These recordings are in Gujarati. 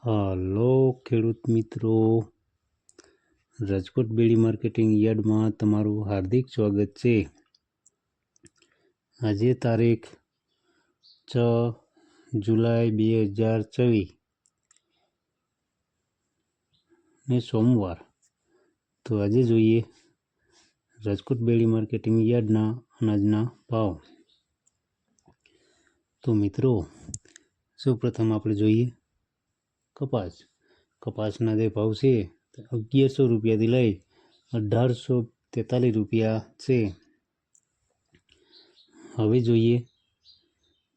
હાલો ખેડૂત મિત્રો, રાજકોટ બેડી માર્કેટિંગ યાર્ડમાં તમારું હાર્દિક સ્વાગત છે. આજે તારીખ 6 જુલાઈ 2024 ને સોમવાર. તો આજે જોઈએ રાજકોટ બેડી માર્કેટિંગ યાર્ડના અનાજના ભાવ. તો મિત્રો, સૌપ્રથમ આપણે જોઈએ કપાસના જે ભાવ છે 1100 રૂપિયાથી લઈ 1843 રૂપિયા છે. હવે જોઈએ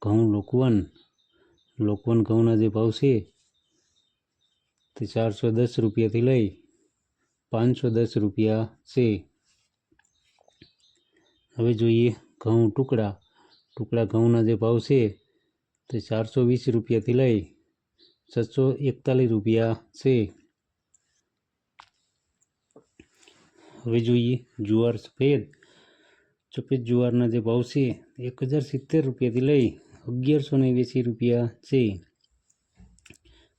ઘઉં લોકવન ઘઉંના જે ભાવ છે તે 410 રૂપિયાથી લઈ 510 રૂપિયા છે. હવે જોઈએ ઘઉં ટુકડા ઘઉંના જે ભાવ છે તે 420 રૂપિયાથી લઈ 641 રૂપિયા છે. હવે જોઈએ જુવાર સફેદ જુવારના જે ભાવ છે 1070 રૂપિયાથી લઈ 1180 રૂપિયા છે.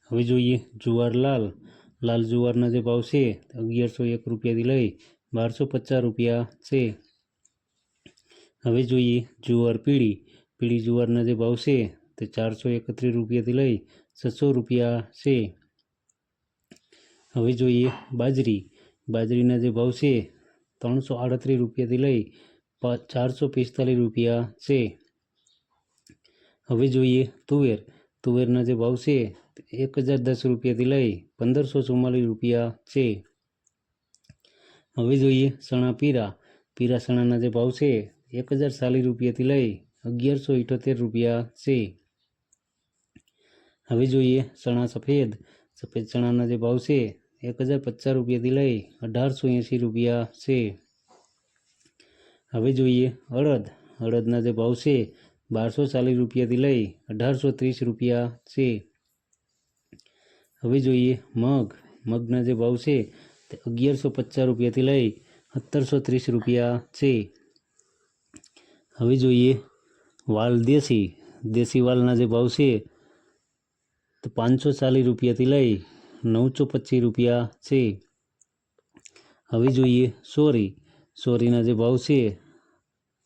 હવે જોઈએ જુવાર લાલ જુવારના જે ભાવ છે 1101 રૂપિયાથી લઈ 1250 રૂપિયા છે. હવે જોઈએ જુવાર પીળી જુવારના જે ભાવ છે તે 431 રૂપિયાથી લઈ 600 રૂપિયા છે. હવે જોઈએ બાજરીના જે ભાવ છે 338 રૂપિયાથી લઈ 445 રૂપિયા છે. હવે જોઈએ તુવેરના જે ભાવ છે 1010 રૂપિયાથી લઈ 1544 રૂપિયા છે. હવે જોઈએ પીળા ચણાના જે ભાવ છે 1040 રૂપિયાથી લઈ 1178 રૂપિયા છે. હવે જોઈએ ચણા સફેદ ચણાના જે ભાવ છે 1050 રૂપિયાથી લઈ 1880 રૂપિયા છે. હવે જોઈએ અડદના જે ભાવ છે 1240 રૂપિયાથી લઈ 1830 રૂપિયા છે. હવે જોઈએ મગના જે ભાવ છે તે 1150 રૂપિયાથી લઈ 1730 રૂપિયા છે. હવે જોઈએ વાલ દેશી વાલના જે ભાવ છે તો 540 રૂપિયાથી લઈ 925 રૂપિયા છે. હવે જોઈએ સોરીના જે ભાવ છે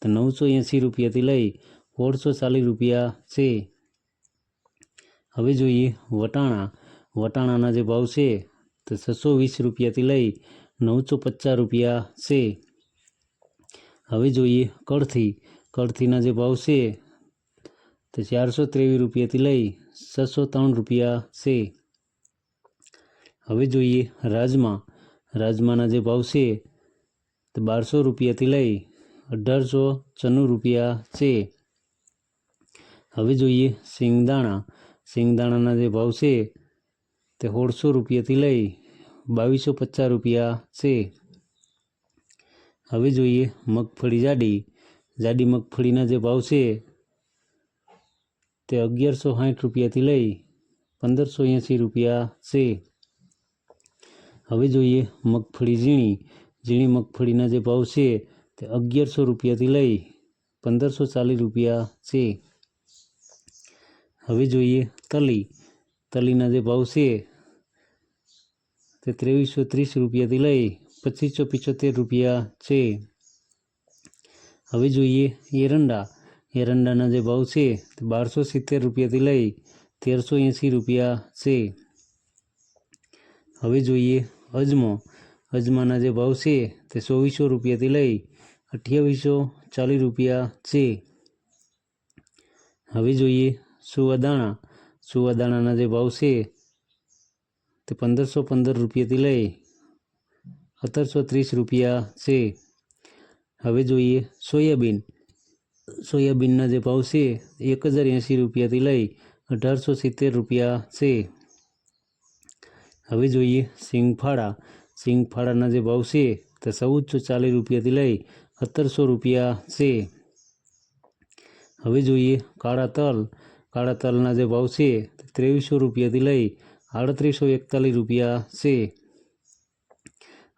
તો 980 રૂપિયાથી લઈ 1640 રૂપિયા છે. હવે જોઈએ વટાણાના જે ભાવ છે તો 620 રૂપિયાથી લઈ 950 રૂપિયા છે. હવે જોઈએ કળથીના જે ભાવ છે તો 423 રૂપિયાથી લઈ 603 રૂપિયા છે. હવે જોઈએ રાજમાના જે ભાવ છે તો 1200 રૂપિયાથી લઈ 1894 રૂપિયા છે. હવે જોઈએ સિંગદાણાના જે ભાવ છે તે 1600 રૂપિયાથી લઈ 2250 રૂપિયા છે. હવે જોઈએ મગફળી જાડી મગફળીના જે ભાવ છે તે 1160 રૂપિયાથી લઈ 1580 રૂપિયા છે. હવે જોઈએ મગફળી ઝીણી મગફળીના જે ભાવ છે તે 1100 રૂપિયાથી લઈ 1540 રૂપિયા છે. હવે જોઈએ તલીના જે ભાવ છે તે 2330 રૂપિયાથી લઈ 2575 રૂપિયા છે. હવે જોઈએ એરંડાના જે ભાવ છે તે 1270 રૂપિયાથી લઈ 1380 રૂપિયા છે. હવે જોઈએ અજમાના જે ભાવ છે તે 2400 રૂપિયાથી લઈ 2840 રૂપિયા છે. હવે જોઈએ સુવાદાણાના જે ભાવ છે તે 1515 રૂપિયાથી લઈ 1730 રૂપિયા છે. હવે જોઈએ સોયાબીનના જે ભાવ છે 1080 રૂપિયાથી લઈ 1870 રૂપિયા છે. હવે જોઈએ સિંગફાળાના જે ભાવ છે તે 1440 રૂપિયાથી લઈ 1700 રૂપિયા છે. હવે જોઈએ કાળા તલના જે ભાવ છે તે 2300 રૂપિયાથી લઈ 3841 રૂપિયા છે.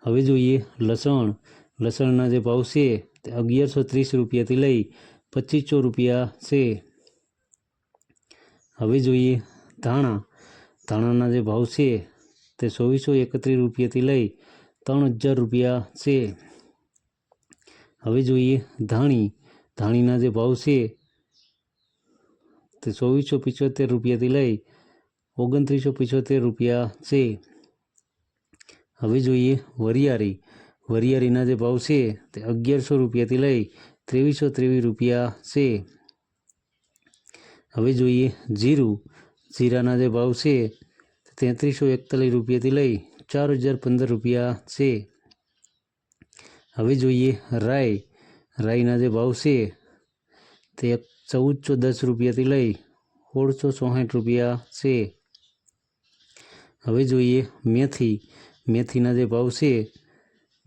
હવે જોઈએ લસણના જે ભાવ છે તે 1130 રૂપિયાથી લઈ 2500 રૂપિયા છે. હવે જોઈએ ધાણા ધાણાના જે ભાવ છે તે 2431 રૂપિયાથી લઈ 3000 રૂપિયા છે. હવે જોઈએ ધાણીના જે ભાવ છે તે 2475 રૂપિયાથી લઈ 2975 રૂપિયા છે. હવે જોઈએ વરિયાળીના જે ભાવ છે તે 1100 રૂપિયાથી લઈ 2323 રૂપિયા છે. હવે જોઈએ જીરાના જે ભાવ છે તે 3341 રૂપિયાથી લઈ 4015 રૂપિયા છે. હવે જોઈએ રાઈના જે ભાવ છે તે 1410 રૂપિયાથી લઈ 1664 રૂપિયા છે. હવે જોઈએ મેથીના જે ભાવ છે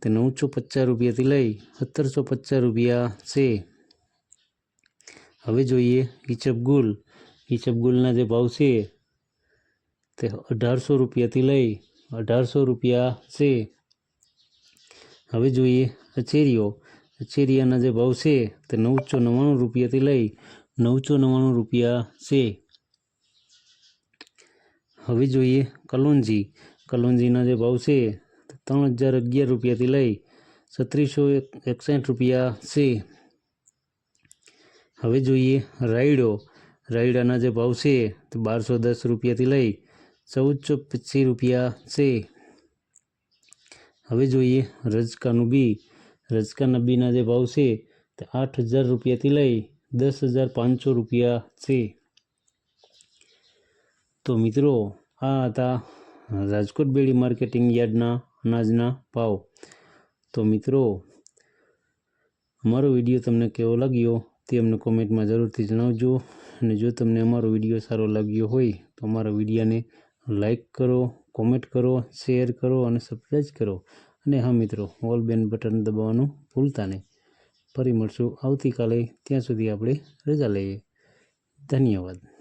તે 950 રૂપિયાથી લઈ 1750 રૂપિયા છે. હવે જોઈએ ઈસબગુલના જે ભાવ છે તે 1800 રૂપિયાથી લઈ 1800 રૂપિયા છે. હવે જોઈએ અચેરિયાના જે ભાવ છે તે 999 રૂપિયાથી લઈ 999 રૂપિયા છે. હવે જોઈએ કલોંજીના જે ભાવ છે તે 3011 રૂપિયાથી લઈ 3661 રૂપિયા છે. હવે જોઈએ રાયડાના જે ભાવ છે તે 1210 રૂપિયાથી લઈ 1425 રૂપિયા છે. હવે જોઈએ રજકાના બીના જે ભાવ છે તે 8000 રૂપિયાથી લઈ 10500 રૂપિયા છે. તો મિત્રો આ હતા રાજકોટ બેડી માર્કેટિંગ યાર્ડના અનાજના ભાવ. તો મિત્રો અમારો વિડીયો તમને કેવો લાગ્યો તે અમને કોમેન્ટમાં જરૂરથી જણાવજો. અને જો તમને અમારો વિડીયો સારો લાગ્યો હોય તો અમારા વિડીયોને લાઈક કરો, કોમેન્ટ કરો, શેર કરો અને સબસ્ક્રાઈબ કરો. અને હા મિત્રો, ઓલ બેલ બટન દબાવવાનું ભૂલતા નહીં. ફરી મળશું આવતીકાલે. ત્યાં સુધી આપણે રજા લઈએ. ધન્યવાદ.